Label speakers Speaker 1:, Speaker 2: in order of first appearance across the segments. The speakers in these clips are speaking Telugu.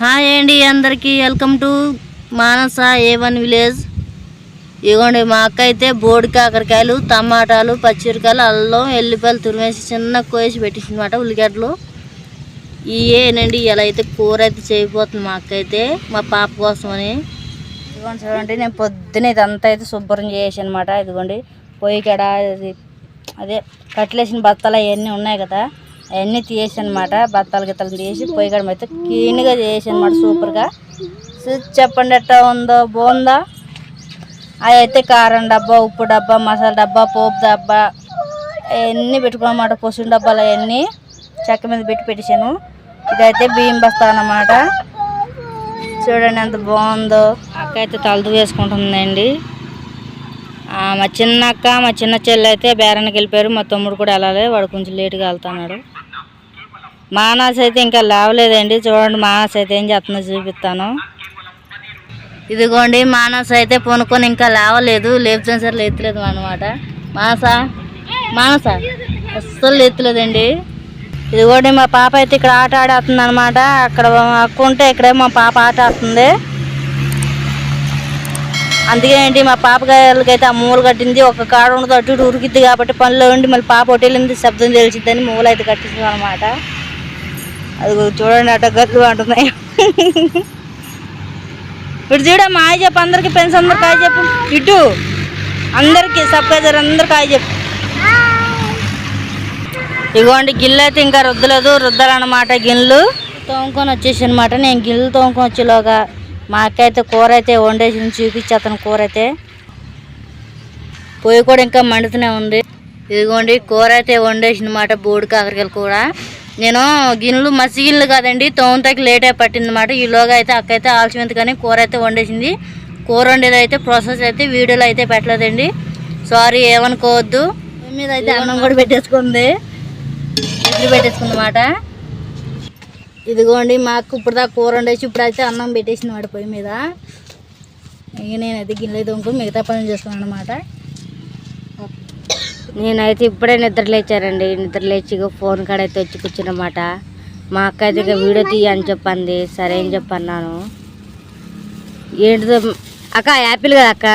Speaker 1: హాయ్ అండి అందరికీ welcome to Manasa A1 village. ఇగోండి మా అక్క అయితే బోడి కాకరకాయలు, టమాటాలు, పచ్చిమిరకాయలు, అల్లం, ఎల్లిపాయలు తురిమేసి చిన్న కోసి పెట్టింది అనమాట. ఉల్లిగడ్డలు ఇవేనండి. ఇలా అయితే కూర అయితే చేయబోతుంది మా అక్క అయితే మా పాప కోసమని. ఇదిగోండి చూడండి, నేను పొద్దున ఇదంతా అయితే శుభ్రం చేసి అనమాట. ఇదిగోండి పొయ్యి కాడ అదే కట్లేసిన బత్తాలు అవన్నీ ఉన్నాయి కదా, అవన్నీ తీసి అనమాట. బత్తాలు గిత్తలు తీసి పొయ్యి కాడ అయితే క్లీన్గా చేసి అనమాట సూపర్గా. చెప్పండి ఎట్లా ఉందో, బాగుందా? అవి అయితే కారం డబ్బా, ఉప్పు డబ్బా, మసాలా డబ్బా, పోపు డబ్బా అవన్నీ పెట్టుకున్నమాట. పొసులు డబ్బాలు అవన్నీ చెక్క మీద పెట్టేసాను. ఇదైతే బియ్యం బస్తా అన్నమాట. చూడండి ఎంత బాగుందో. అక్క అయితే తలదు వేసుకుంటుందండి. మా చిన్న అక్క, మా చిన్న చెల్లి అయితే బేరానికి వెళ్ళిపోయారు. మా తమ్ముడు కూడా వెళ్ళాలి, వాడు కొంచెం లేటుగా వెళ్తున్నాడు. మానస్ అయితే ఇంకా లేవలేదండి. చూడండి మానస్ అయితే ఏం చేస్తుందో చూపిస్తాను. ఇదిగోండి మానస్ అయితే పొనుకొని ఇంకా లేవలేదు. లేపుతున్న సరే లేతలేదు అనమాట. మానస అస్సలు లేతలేదండి. ఇదిగోండి మా పాప అయితే ఇక్కడ ఆట ఆడుతుంది అనమాట. అక్కడ అక్క ఉంటే ఇక్కడే మా పాప ఆట ఆడుతుంది. అందుకే ఏంటి మా పాపగాయలకైతే ఆ మూల కట్టింది. ఒక కాడ ఉండదు, అటు ఇటు ఉరికిద్ది కాబట్టి పనిలో ఉండి మళ్ళీ పాప హోటెళ్ళింది శబ్దం తెలిసిద్దని మూల అయితే కట్టింది అనమాట. అది చూడండి అట్ట గట్లు అంటున్నాయి. ఇటు చూడమ్మా, హాయ్ చెప్పు అందరికి, ఫ్రెండ్స్ అందరికి హాయ్ చెప్పు. ఇటు అందరికి సబ్స్క్రైబర్ అందరికి హాయ్ చెప్పు. ఇగోండి గిన్నెలు అయితే ఇంకా రుద్దాలన్నమాట. గిన్నెలు తోముకొని వచ్చేసి అనమాట. నేను గిన్నెలు తోముకొని వచ్చేలోగా మా అక్క అయితే కూర అయితే వండేసి చూపించి అతను కూర అయితే పొయ్యి కూడా ఇంకా మండుతూనే ఉంది. ఇదిగోండి కూర అయితే వండేసి అనమాట. బోడి కాకరకాయలు కూర. నేను గిన్నెలు మసి గిన్నెలు కాదండి, తోముతాకి లేట్ అయి పట్టింది అనమాట. ఈలోగా అయితే అక్క అయితే ఆలస్యం కానీ కూర అయితే వండేసింది. కూర వండేది అయితే ప్రాసెస్ అయితే వీడియోలో అయితే పెట్టలేదండి, సారీ ఏమనుకోవద్దు. మీద అయితే అన్నం కూడా పెట్టేసుకుంది, పెట్టేసుకుందన్నమాట. ఇదిగోండి మాకు ఇప్పుడు దాకా కూర వండేసి ఇప్పుడు అయితే అన్నం పెట్టేసిన వాడి పొయ్యి మీద. ఇక నేనైతే గిన్నెలు తోముకొని మిగతా పనులు చేసుకున్నాను అనమాట. నేనైతే ఇప్పుడే నిద్ర లేచారండి. నిద్ర లేచి ఫోన్ కాడ అయితే వచ్చి కూర్చున్నమాట. మా అక్క అయితే ఇక వీడియో తీయని చెప్పింది. సరే అని చెప్పన్నాను. ఏంటిదో అక్క, యాపిల్ కదా అక్క,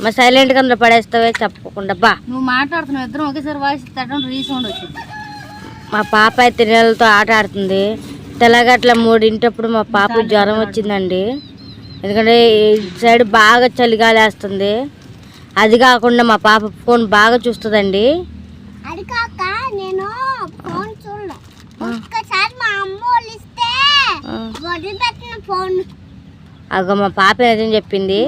Speaker 1: మా సైలెంట్గా అందులో పడేస్తావే చెప్పకుండా. బా నువ్వు మాట్లాడుతున్నావు, ఇద్దరం ఒకేసారి వాయిస్ తగ్గడం రీసౌండ్ వచ్చింది. మా పాప అయితే నీళ్ళతో ఆట ఆడుతుంది. తెల్లగట్ల 3 మా పాప జ్వరం వచ్చిందండి. ఎందుకంటే ఇటు సైడ్ బాగా చలిగాలి వేస్తుంది. అది కాకుండా మా పాప ఫోన్ బాగా చూస్తుందండి. అగో మా పాప ఏదని చెప్పింది.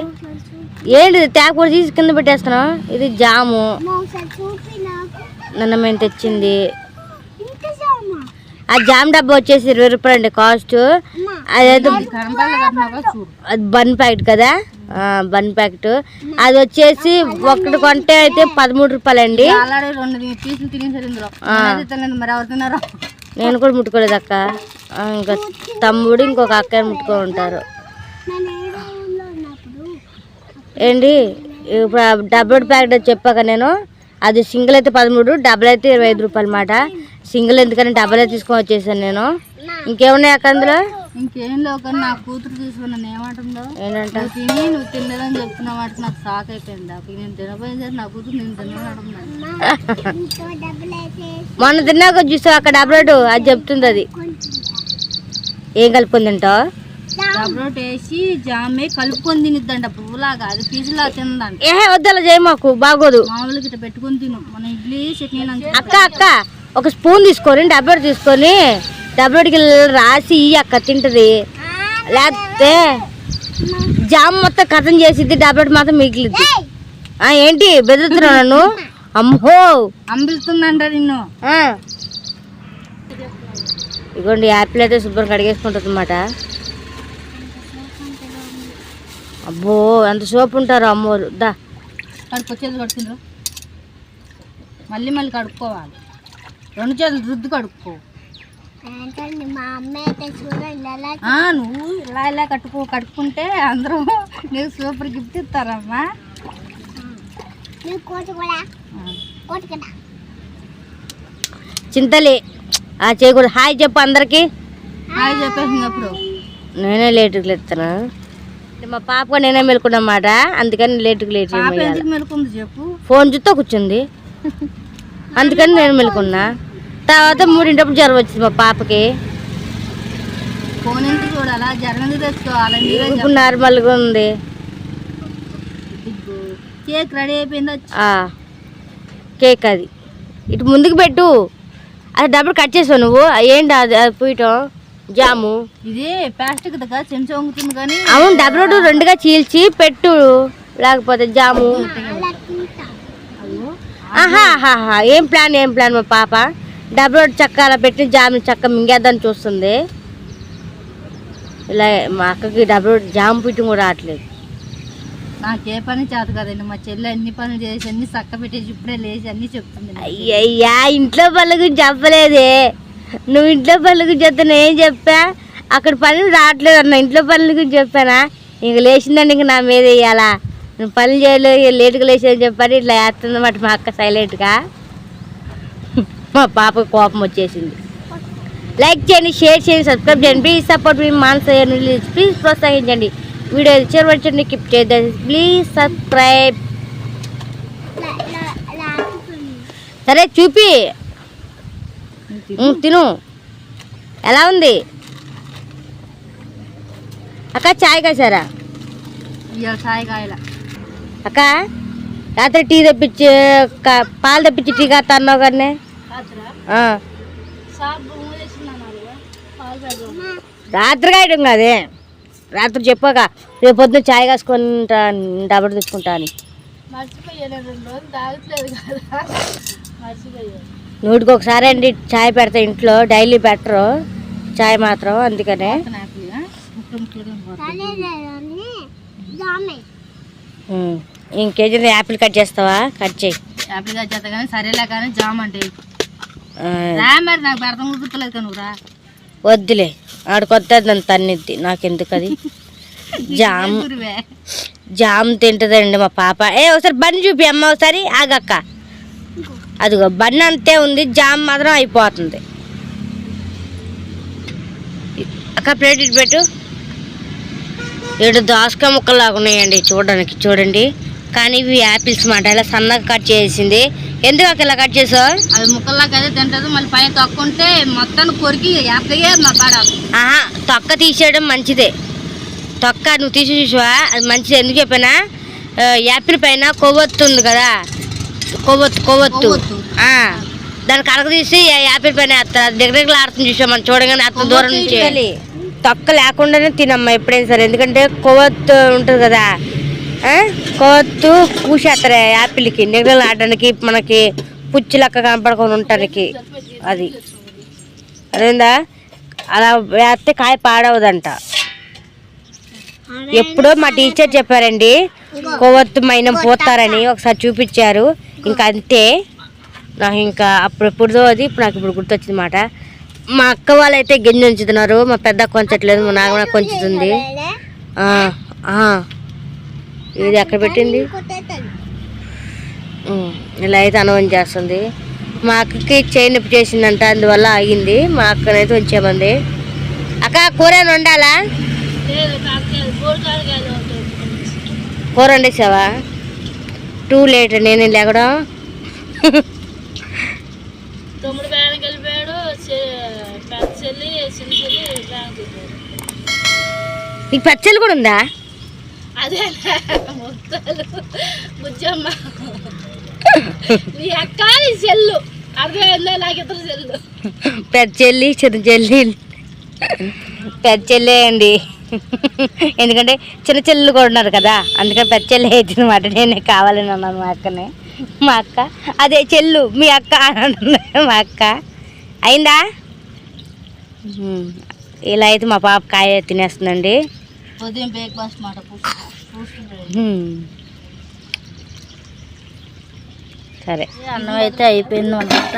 Speaker 1: ఏంటి ట్యాప్ కూడా తీసి కింద పెట్టేస్తున్నావు? ఇది జాము నన్న మేము తెచ్చింది. ఆ జామ్ డబ్బా వచ్చేసి 20 రూపాయలు అండి కాస్ట్. అదైతే అది బన్ ప్యాకెట్ కదా, బన్ ప్యాకెట్. అది వచ్చేసి ఒకటి కొంటే అయితే 13 రూపాయలు అండి. నేను కూడా ముట్టుకోలేదు అక్క, ఇంకా తమ్ముడు ఇంకొక అక్క ముట్టుకొని ఉంటారు. ఏంటి ఇప్పుడు డబ్బుల ప్యాకెట్ చెప్పాక నేను, అది సింగిల్ అయితే 13, డబుల్ అయితే 25 రూపాయలు అన్నమాట. సింగిల్ ఎందుకని డబుల్ అయితే తీసుకొని వచ్చేసాను నేను. ఇంకేమున్నాయి అక్క అందులో? ఇంకేం లేవు కానీ నా కూతురు తీసుకున్నాను ఏమంటుందో ఏంటంటే తిని నువ్వు తినలేదని చెప్తున్నావు అంటే నాకు షాక్ అయిపోయింది. అప్పుడు నేను తినపోయింది నా కూతురు నేను తినడం. మొన్న తిన్నాక చూసావు అక్కడ డబ్బులు అది చెప్తుంది. అది ఏం కలుపుకొని తింటావు? డబ్బులు వేసి జామే కలుపుకొని తినిద్దంట పువ్వులాగా, అది పీసులా తిందంట. ఏ వద్దలా చేయ మాకు బాగోదు. మామూలుగా ఇట్లా పెట్టుకొని తిను, మన ఇడ్లీ చట్నీ. అక్క ఒక స్పూన్ తీసుకొని డబ్బు తీసుకొని డబ్బుకి రాసి అక్క తింటది. లేకపోతే జామ్ మొత్తం కథం చేసిద్ది, డబ్బు మాత్రం మిగిలిద్ది. ఏంటి బెదురుతున్నావు నన్ను? అమ్మో అంబిలుతుందంట నిన్ను. ఇగోండి యాపిల్ అయితే శుభ్రం కడిగేసుకుంటుంది అన్నమాట. అబ్బో ఎంత సోపు ఉంటారు అమ్మోరు. దా కడుక్కొచ్చేది కడుతుండ్రు, మళ్ళీ కడుక్కోవాలి. 2 చేతులు రుద్దు కడుక్కో. నువ్వు ఇలా కట్టుకుంటే అందరూ నీకు సూపర్ గిఫ్ట్ ఇస్తారమ్మా. చింతలే చేయకూడదు. హాయ్ చెప్పు అందరికి. హాయ్ చెప్పేసినప్పుడు
Speaker 2: నేనే లేటుకు లేస్తున్నా. మా పాప కూడా నేనే మెలుకున్నమాట, అందుకని లేటుకు లేట్
Speaker 1: మెలుకుంది చెప్పు.
Speaker 2: ఫోన్ చూస్తూ కూర్చుంది, అందుకని నేను మెలుకున్నా. తర్వాత 3 జ్వరం వచ్చింది మా పాపకి.
Speaker 1: ఫోన్ ఎందుకు చూడాలా, జ్వరం ఎందుకు తెచ్చుకోవాలి?
Speaker 2: ఇప్పుడు నార్మల్గా ఉంది.
Speaker 1: కేక్ రెడీ అయిపోయింది.
Speaker 2: కేక్ అది ఇటు ముందుకు పెట్టు. అది డబ్బులు కట్ చేసావు నువ్వు. ఏంటి అది పూయటం? జాము
Speaker 1: ఇది ప్లాస్టిక్ దగ్గర చెంచా వంగుతుంది కానీ.
Speaker 2: అవును, డబ్బులు 2గా చీల్చి పెట్టు, లేకపోతే జాము. ఆహాహా, ఏం ప్లాన్ మా పాప. డబ్బులు చక్క అలా పెట్టి జాము చక్క మింగేద్దని చూస్తుంది. ఇలా మా అక్కకి డబ్బులు జాము పిట్టు కూడా రావట్లేదు.
Speaker 1: నాకే పని చేత కదండి. మా చెల్లి అన్ని పనులు చేసి అన్ని చక్క పెట్టేసి ఇప్పుడే లేచి అన్ని చెప్తుంది.
Speaker 2: అయ్యయ్యా, ఇంట్లో పనుల గురించి చెప్పలేదే. నువ్వు ఇంట్లో పనుల గురించి చెప్తే నేను చెప్పా, అక్కడ పనులు రావట్లేదు అన్న. ఇంట్లో పనుల గురించి చెప్పానా? ఇంక లేచిందండి, ఇంక నా మీద వేయాలా? నువ్వు పనులు చేయలేదు, లేటుగా లేచేదని చెప్పని ఇట్లా వేస్తుందన్నమాట మా అక్క సైలెంట్గా. మా పాపకు కోపం వచ్చేసింది. లైక్ చేయండి, షేర్ చేయండి, సబ్స్క్రైబ్ చేయండి. Please support me Manasa please ప్రోత్సహించండి. వీడియో చివరి క్లిప్ చేద్దాం. Please subscribe. సరే చూపి తిను. ఎలా ఉంది అక్క? చాయ్ కాసారా
Speaker 1: చాయ్ కాయల
Speaker 2: అక్క? రాత్రి టీ తెప్పించి పాలు తెప్పించి టీ కాస్తా అన్నావు కానీ. రాత్రి కాయడం కాదే, రాత్రి చెప్పాక రేపు పొద్దున్న చాయ్ కాసుకుంటా, డబ్బులు తెచ్చుకుంటా అని. నూటికి ఒకసారి అండి చాయ్ పెడతా ఇంట్లో, డైలీ పెట్టరు చాయ్ మాత్రం, అందుకనే. ఇంకేజీ యాపిల్ కట్ చేస్తావా? కట్ చేయి.
Speaker 1: యాపిల్ కట్ చేస్తా కానీ సరేలే కానీ జామ్ అంటే మరి నాకు అర్థం గుర్తులేదు కానీ నువ్వు
Speaker 2: వద్దులే, ఆడికొద్ద నన్ను తన్నిద్ది, నాకెందుకు అది. జామ్ తింటుందండి మా పాప. ఒకసారి బన్ చూపి అమ్మ, ఒకసారి ఆగక్క. అదిగో బన్ అంతే ఉంది, జామ్ మాత్రం అయిపోతుంది. అక్క ప్లేట్ ఇటు పెట్టు. 7 దోసకాయ ముక్కలాగా ఉన్నాయండి చూడడానికి, చూడండి. కానీ ఇవి యాపిల్స్ మాట, ఇలా సన్నగా కట్ చేసింది. ఎందుకు అక్క ఇలా కట్ చేసావు?
Speaker 1: అది ముక్కల్లాగా అదే తింటుంది, మళ్ళీ పైన తొక్కుంటే మొత్తం కొరికి యాప్లే మా పాడ.
Speaker 2: తొక్క తీసేయడం మంచిదే. తొక్క నువ్వు తీసి చూసావా, అది మంచిది. ఎందుకు చెప్పానా? యాపిల్ పైన కొవ్వొత్తు ఉంది కదా, కొవ్వొత్తు దాన్ని కలక తీసి యాపిల్ పైన వేస్తారు. దగ్గర ఆడుతుంది చూసా మనం, చూడగానే అంత దూరం నుంచి. తొక్క లేకుండానే తినమ్మా ఎప్పుడైనా సరే, ఎందుకంటే కొవ్వొత్తు ఉంటుంది కదా, కొవ్వొత్తు పూసేస్తారు యాపిల్కి. నిగడలు ఆడడానికి, మనకి పుచ్చి లెక్క కనపడకుండా ఉండటానికి. అది అదేందా, అలా వేస్తే కాయ పాడవదంట. ఎప్పుడో మా టీచర్ చెప్పారండి, కొవ్వొత్తు మైనం పోతారని ఒకసారి చూపించారు. ఇంకా అంతే, నాకు ఇంకా అప్పుడెప్పుడుదో అది ఇప్పుడు నాకు ఇప్పుడు గుర్తొచ్చింది మాట. మా అక్క వాళ్ళైతే గింజ ఉంచుతున్నారు, మా పెద్ద కొంచట్లేదు, మా నాగ కొంచుతుంది. ఇది ఎక్కడ పెట్టింది? ఇలా అయితే అనుభవం చేస్తుంది. మా అక్కకి చేయి నొప్పి చేసిందంట, అందువల్ల ఆగింది. మా అక్కనైతే ఉంచేమంది. అక్క కూర వండాలా? కూర వండేసావా? టూ లేట్ నేను లేకడం. నీకు పచ్చళ్ళు కూడా ఉందా?
Speaker 1: అదే బుజ్జమ్మ నీ అక్క చెల్లు అర్థమైందా? నాకిద్దరు చెల్లు,
Speaker 2: పెద్ద చెల్లి చిన్న చెల్లి. పెద్ద చెల్లె అండి, ఎందుకంటే చిన్న చెల్లెలు కూడా ఉన్నారు కదా, అందుకని పెద్ద చెల్లి అయితే అనమాట. నేనే కావాలని అన్నాను మా అక్కనే. మా అక్క అదే చెల్లు, మీ అక్క మా అక్క. అయిందా? ఇలా అయితే మా పాప కాయ తినేస్తుందండి.
Speaker 1: ఉదయం బ్రేక్ఫాస్ట్ మాట.
Speaker 2: సరే,
Speaker 1: అన్నం అయితే అయిపోయింది అనమాట.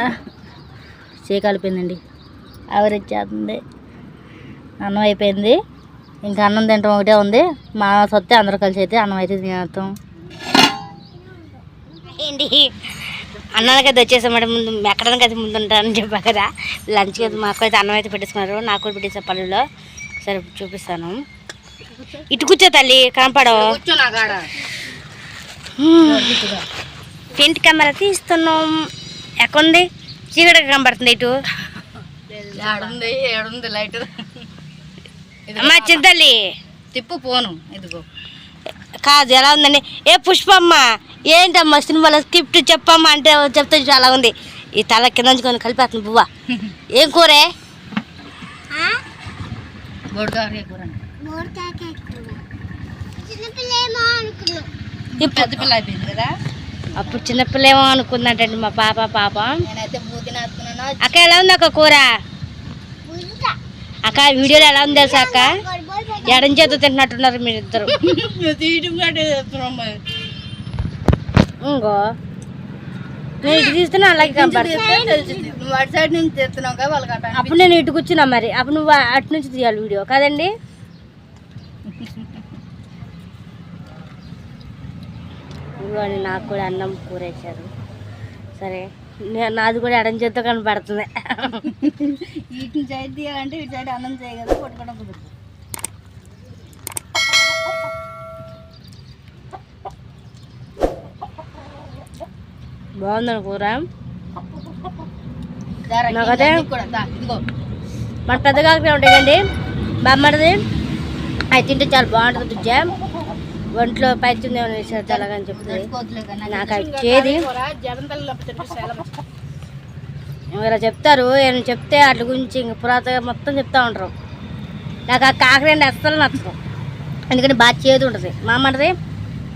Speaker 1: చేయగలిపోయిందండి, ఆవరేజ్ చేస్తుంది. అన్నం అయిపోయింది, ఇంకా అన్నం తింటాం ఒకటే ఉంది. మా సొత్తే అందరూ కలిసి అయితే అన్నం అయితే తినేస్తాం.
Speaker 2: ఏంటి అన్నానికి అయితే వచ్చేసామంటే ముందు ఎక్కడానికి అయితే ముందు ఉంటానని చెప్పా కదా. లంచ్కి అయితే మాకు అయితే అన్నం అయితే పెట్టేసుకున్నారు, నాకు కూడా పెట్టేసే పనుల్లో. సరే ఇప్పుడు చూపిస్తాను. ఇటు కూర్చో తల్లి, కనపడవు. ఫ్రంట్ కెమెరా తీస్తున్నాం. ఎక్కడుంది? చీకటిగా కనపడుతుంది. ఇటు
Speaker 1: ఏడుంది లైట్.
Speaker 2: అమ్మా చింతల్లి
Speaker 1: తిప్పు పోను. ఇదిగో
Speaker 2: కాదు, ఎలా ఉందండి? ఏ పుష్పమ్మ, ఏంటమ్మా సినిమాలో స్క్రిప్ట్ చెప్పమ్మా అంటే చెప్తే చాలా ఉంది. ఈ తల కింద కొని కలిపేస్తుంది బువ్వ. ఏం కూరే?
Speaker 1: పెద్ద పిల్ల అయిపోయింది కదా.
Speaker 2: అప్పుడు చిన్నపిల్ల ఏమో అనుకుందంటండి మా పాప.
Speaker 1: నేనైతే బూదిన
Speaker 2: అక్క ఎలా ఉంది అక్క కూర? అక్క వీడియోలో ఎలా ఉంది తెలుసా అక్క? ఎడం చేత తింటున్నట్టున్నారు మీరు ఇద్దరు. ఇంకో నేను ఇటు తీస్తున్నా అలాగే కనపడుతుంది.
Speaker 1: నువ్వు అటు సైడ్ నుంచి తెస్తున్నావు కదా వాళ్ళకి.
Speaker 2: అప్పుడు నేను ఇటు కూర్చున్నా, మరి అప్పుడు నువ్వు అటు నుంచి తీయాలి వీడియో కదండి. ఇదిగోండి నాకు కూడా అన్నం కూర వేసారు. సరే నాది కూడా ఎడం చేత్తో కనపడుతుంది.
Speaker 1: ఇటు సైడ్ తీయాలంటే ఇటు సైడ్ అన్నం చేయ కదా, కొట్టుకోవడం కుదురుతుంది.
Speaker 2: బాగుందని కూర.
Speaker 1: ఇదిగో
Speaker 2: మన పెద్ద కాకరే ఉంటాయండి బామ్మడిది, అవి తింటే చాలా బాగుంటుంది. జామ్ ఒంట్లో పైచింది ఏమైనా వేసారు తెల్లగని చెప్తుంది. నాకు అవి చేది ఇలా చెప్తారు. ఏమైనా చెప్తే వాటి గురించి ఇంక పురాతన మొత్తం చెప్తా ఉంటారు. నాకు ఆ కాకరండి అస్సలు నచ్చదు, ఎందుకంటే బాగా చేదు ఉంటుంది. మా అమ్మది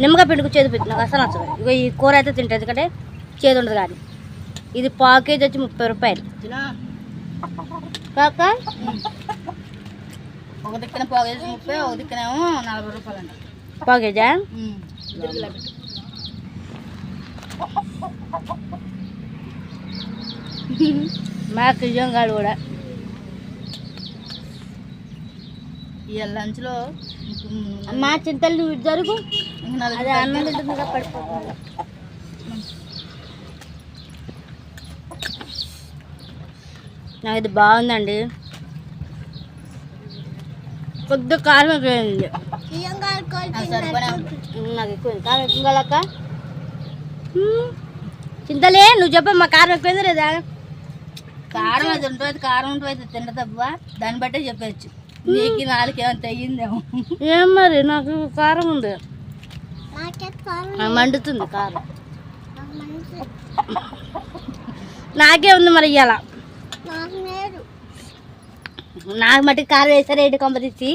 Speaker 2: నిమ్మకాయ పిండుకు చేదు పెట్టి నాకు అస్సలు నచ్చదు. ఇక ఈ కూర అయితే తింటుంది, ఎందుకంటే చేదు ఉండదు. కానీ ఇది పావు కేజీ వచ్చి 30 రూపాయలు. కాక
Speaker 1: ఒక దిక్కున పావు కేజీ 30, ఒక దిక్కునేమో 40 రూపాయలు అంట.
Speaker 2: పావు కేజా? మాకు నిజం కాదు కూడా.
Speaker 1: ఈ లంచ్లో
Speaker 2: మా చింతలు నువ్వు జరుగు, అదే అన్నం తింటుందిగా పడిపోతుంది. నాకు ఇది బాగుందండి. కొద్దిగా కారం ఎక్కువైంది. నాకు ఎక్కువ కారం ఎక్కువ కలక్క. చింతలే నువ్వు చెప్పమ్మా, కారం ఎక్కువైంది లేదా?
Speaker 1: కారం అది ఉంటుంది, కారం ఉంటుంది తింటదబ్బా, దాన్ని బట్టే చెప్పచ్చు. నీకు 4 ఏమైనా తగ్గిందేమో.
Speaker 2: ఏం మరి నాకు కారం ఉంది, మండుతుంది కారం. నాకే ఉంది మరి ఇవాళ. నాకు మట్టి కారం వేసారు ఏంటి కొంపదీసి.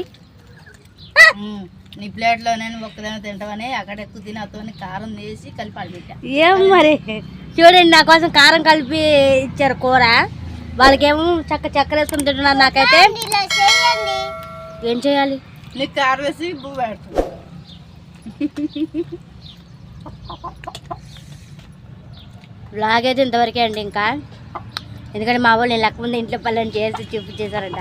Speaker 1: నీ ప్లేట్లో నేను ఒక్కదైనా తింటామని అక్కడ ఎక్కువ తినని కారం వేసి కలిపి ఆడిపెట్టా.
Speaker 2: ఏం మరి చూడండి, నా కోసం కారం కలిపి ఇచ్చారు కూర. వాళ్ళకేమో చక్కెర వేసుకుని తింటున్నారు. నాకైతే ఏం చేయాలి?
Speaker 1: నీకు కారం వేసి పువ్వు పెడుతుంది.
Speaker 2: లాగైతే ఇంతవరకే అండి. ఇంకా ఎందుకంటే మా వాళ్ళు నేను లెక్క ముందు ఇంట్లో పళ్ళని చేసి చూపించేశారంట.